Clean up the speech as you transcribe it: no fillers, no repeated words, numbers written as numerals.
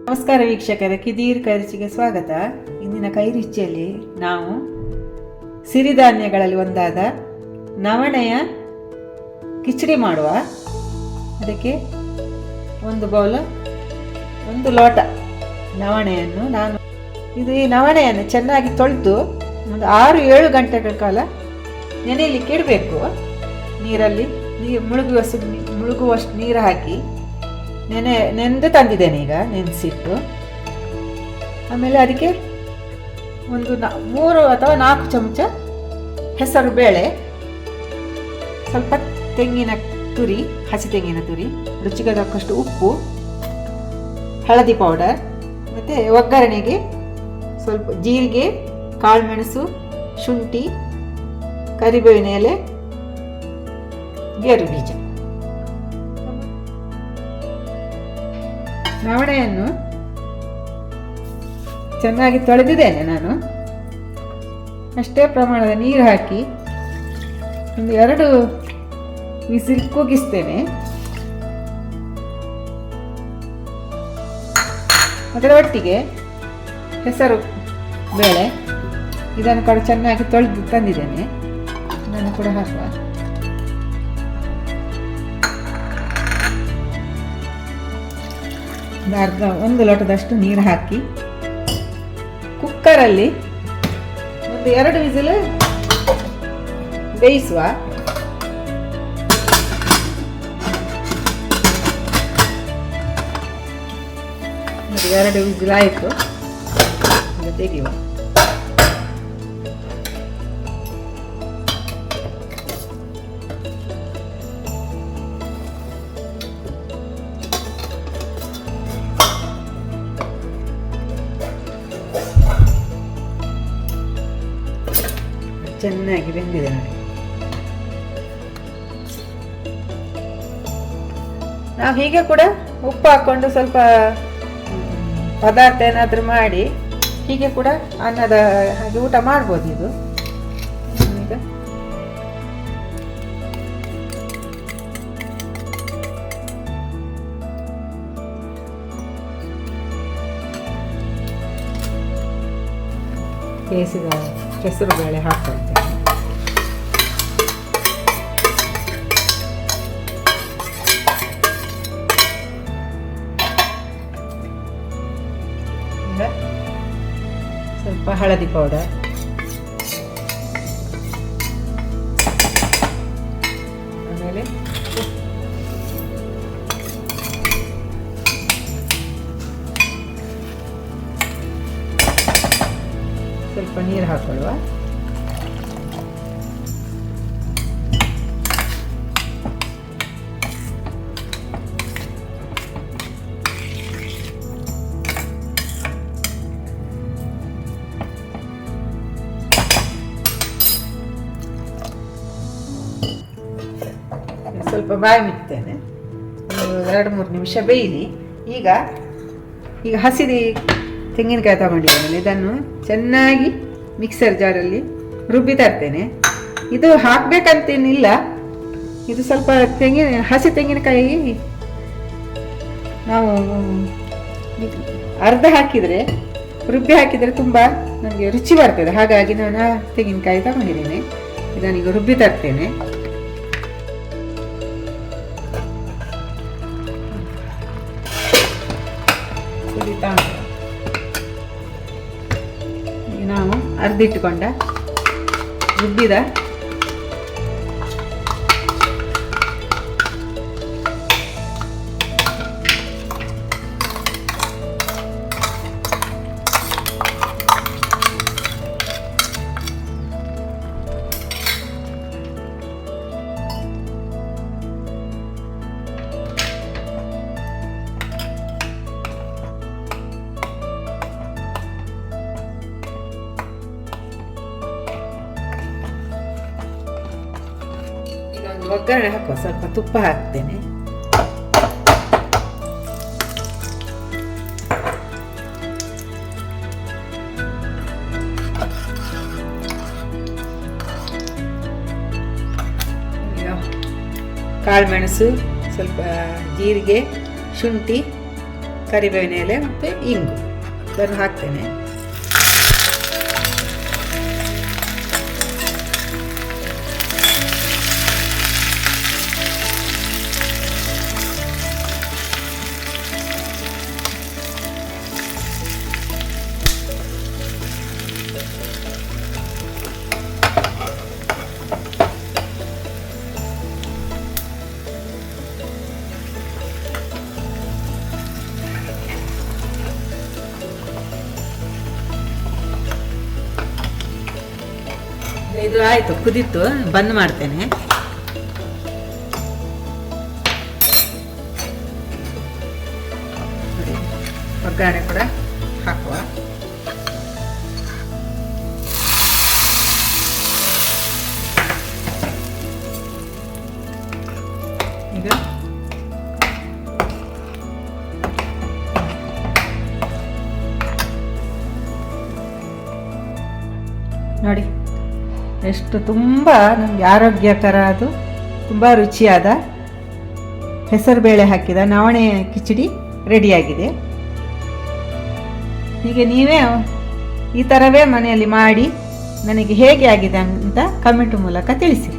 ನಮಸ್ಕಾರ ವೀಕ್ಷಕರೇ, ಕಿದೀರ್ ಕೈರುಚಿಗೆ ಸ್ವಾಗತ. ಇಂದಿನ ಕೈರುಚಿಯಲ್ಲಿ ನಾವು ಸಿರಿಧಾನ್ಯಗಳಲ್ಲಿ ಒಂದಾದ ನವಣೆಯ ಕಿಚಡಿ ಮಾಡುವ. ಅದಕ್ಕೆ ಒಂದು ಲೋಟ ನವಣೆಯನ್ನು ಈ ನವಣೆಯನ್ನು ಚೆನ್ನಾಗಿ ತೊಳೆದು ಒಂದು 6-7 ಗಂಟೆಗಳ ಕಾಲ ನೆನೆಯಲಿಕ್ಕೆ ಇಡಬೇಕು. ನೀರಲ್ಲಿ ಮುಳುಗುವಷ್ಟು ನೀರು ಹಾಕಿ ನೆನೆದು ತಂದಿದ್ದೇನೆ. ಈಗ ನೆನೆಸಿಟ್ಟು ಆಮೇಲೆ ಅದಕ್ಕೆ ಒಂದು 3 ಅಥವಾ 4 ಚಮಚ ಹೆಸರು ಬೇಳೆ, ಸ್ವಲ್ಪ ತೆಂಗಿನ ತುರಿ, ಹಸಿ ತೆಂಗಿನ ತುರಿ, ರುಚಿಗೆ ತಕ್ಕಷ್ಟು ಉಪ್ಪು, ಹಳದಿ ಪೌಡರ್, ಮತ್ತು ಒಗ್ಗರಣೆಗೆ ಸ್ವಲ್ಪ ಜೀರಿಗೆ, ಕಾಳುಮೆಣಸು, ಶುಂಠಿ, ಕರಿಬೇವಿನ ಎಲೆ, ಗೇರು ಬೀಜ. ನವಣೆಯನ್ನು ಚೆನ್ನಾಗಿ ತೊಳೆದಿದ್ದೇನೆ. ನಾನು ಅಷ್ಟೇ ಪ್ರಮಾಣದ ನೀರು ಹಾಕಿ ಒಂದು 2 ವಿಸಿಲ್ ಕೂಗಿಸ್ತೇನೆ. ಅದರ ಒಟ್ಟಿಗೆ ಹೆಸರು ಬೇಳೆ ಇದನ್ನು ಕೂಡ ಚೆನ್ನಾಗಿ ತೊಳೆದು ತಂದಿದ್ದೇನೆ. ಇದನ್ನು ಕೂಡ ಹಾಕುವ. ಒಂದು ಲೋಟದಷ್ಟು ನೀರು ಹಾಕಿ ಕುಕ್ಕರಲ್ಲಿ ಒಂದು 2 ವಿಸಿಲ್ ಬೇಯಿಸುವ. ಒಂದು 2 ವಿಸಿಲ್ ಆಯಿತು, ತೆಗೆಯುವ. ಚೆನ್ನಾಗಿ ಬೆಂದಿದೆ ನೋಡಿ. ನಾವು ಹೀಗೆ ಕೂಡ ಉಪ್ಪು ಹಾಕ್ಕೊಂಡು ಸ್ವಲ್ಪ ಪದಾರ್ಥ ಏನಾದರೂ ಮಾಡಿ ಹೀಗೆ ಕೂಡ ಅನ್ನದ ಹಾಗೆ ಊಟ ಮಾಡ್ಬೋದು. ಇದು ಈಗ ಬೇಯಿಸಿದ ಹೆಸರು ಬೇಳೆ ಹಾಕ್ತಾ ಇದ್ದೇನೆ. ಸ್ವಲ್ಪ ಹಳದಿ ಪೌಡರ್, ಆಮೇಲೆ ಸ್ವಲ್ಪ ನೀರು ಹಾಕೊಳ್ಳುವ. ಸ್ವಲ್ಪ ಬಾಯಿ ಮುಚ್ತೇನೆ. ಒಂದು 2-3 ನಿಮಿಷ ಬೇಯಲಿ. ಈಗ ಹಸಿದಿ ತೆಂಗಿನಕಾಯಿ ತಗೊಂಡಿದ್ದೇನೆ. ಇದನ್ನು ಚೆನ್ನಾಗಿ ಮಿಕ್ಸರ್ ಜಾರಲ್ಲಿ ರುಬ್ಬಿ ತರ್ತೇನೆ. ಇದು ಹಾಕಬೇಕಂತೇನಿಲ್ಲ. ಇದು ಸ್ವಲ್ಪ ಹಸಿ ತೆಂಗಿನಕಾಯಿ ನಾವು ಅರ್ಧ ಹಾಕಿದರೆ, ರುಬ್ಬಿ ಹಾಕಿದರೆ ತುಂಬ ನನಗೆ ರುಚಿ ಬರ್ತದೆ. ಹಾಗಾಗಿ ನಾನು ತೆಂಗಿನಕಾಯಿ ತಗೊಂಡಿದ್ದೇನೆ. ಇದನ್ನೀಗ ರುಬ್ಬಿ ತರ್ತೇನೆ. ನಾವು ಅರ್ಧಿಟ್ಟುಕೊಂಡ ರುಬ್ಬಿದ ಒಗ್ಗರಣೆ ಹಾಕುವ. ಸ್ವಲ್ಪ ತುಪ್ಪ ಹಾಕ್ತೇನೆ. ಕಾಳುಮೆಣಸು, ಸ್ವಲ್ಪ ಜೀರಿಗೆ, ಶುಂಠಿ, ಕರಿಬೇವಿನ ಎಲೆ ಮತ್ತು ಇಂಗು ಇದನ್ನು ಹಾಕ್ತೇನೆ. ಇದು ಆಯಿತು, ಕುದಿತ್ತು, ಬಂದ್ ಮಾಡ್ತೇನೆ. ಒಗ್ಗರಣೆ ಕೂಡ ಹಾಕುವ. ಈಗ ನೋಡಿ ಎಷ್ಟು ತುಂಬ ನಮಗೆ ಆರೋಗ್ಯಕರ, ಅದು ತುಂಬ ರುಚಿಯಾದ ಹೆಸರುಬೇಳೆ ಹಾಕಿದ ನವಣೆ ಕಿಚಡಿ ರೆಡಿಯಾಗಿದೆ. ಹೀಗೆ ನೀವೇ ಈ ಥರವೇ ಮನೆಯಲ್ಲಿ ಮಾಡಿ ನನಗೆ ಹೇಗೆ ಆಗಿದೆ ಅಂತ ಕಮೆಂಟ್ ಮೂಲಕ ತಿಳಿಸಿ.